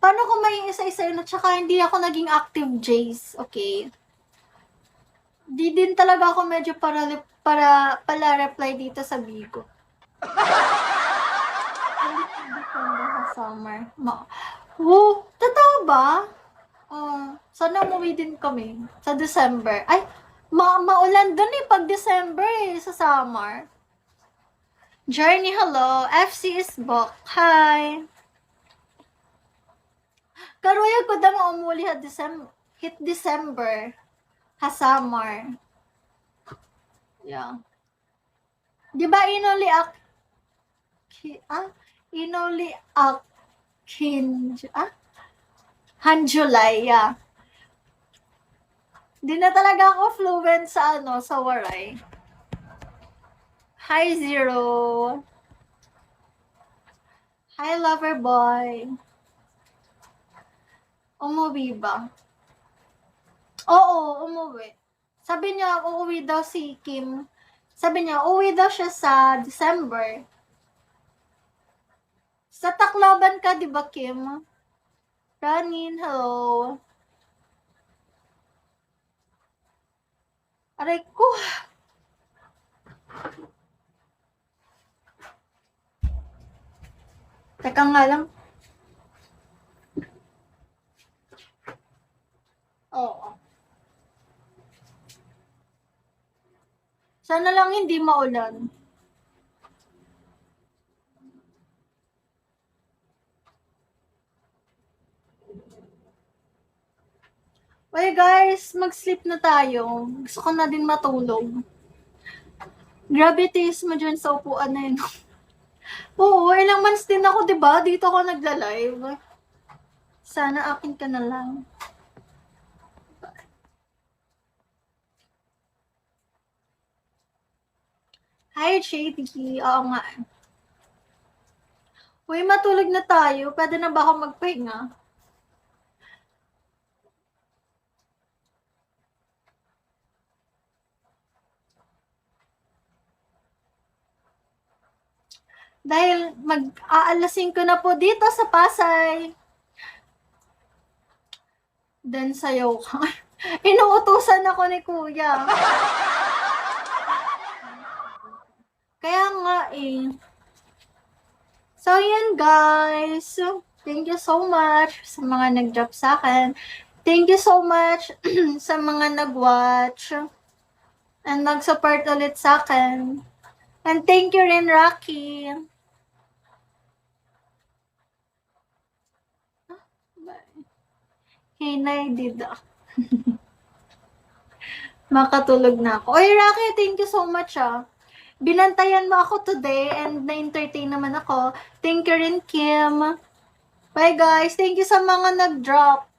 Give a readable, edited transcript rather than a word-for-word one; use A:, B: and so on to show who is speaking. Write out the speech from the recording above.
A: Paano ko may isa-isa yun at saka hindi ako naging active Jace, okay? Di din talaga ako medyo pala reply dito sa Bigo. Summer. Totoo ba? Sana umuwi din kami sa December. Ay, maulan dun pag December sa summer. Journey, hello. FC is book. Hi. Karuya ko da umuli hit December. Ha summer. Yeah. Di ba inuli Han July, yeah. Di na talaga ako fluent sa sa Waray. Hi, Zero. Hi, lover boy. Umuwi ba? Oo, umuwi. Sabi niya, uuwi daw si Kim. Sabi niya, uuwi daw siya sa December. Sa Tacloban ka, di ba, Kim? Ranin, hello. Aray ko. Teka nga lang. Oo. Sana lang hindi maulan. Well guys, mag-sleep na tayo. Gusto ko na din matulog. Grabe taste mo dyan sa upuan na yun. Oo, ilang months din ako, diba? Dito ako nagla-live. Sana akin ka na lang. Hi, JD. Oo nga. Uy, matulog na tayo. Pwede na ba ako magpahinga? Dahil mag-aalasin ko na po dito sa Pasay. Then sayaw ka. Inuutusan ako ni Kuya. Kaya nga So, yan guys. Thank you so much sa mga nag-drop sa akin. Thank you so much sa mga nag-watch and nag-support ulit sa akin. And thank you rin, Rocky. Hinay dida. Makatulog na ako. Oy, Rocky, thank you so much Binantayan mo ako today and na-entertain naman ako. Thank you rin, Kim. Bye guys. Thank you sa mga nag-drop.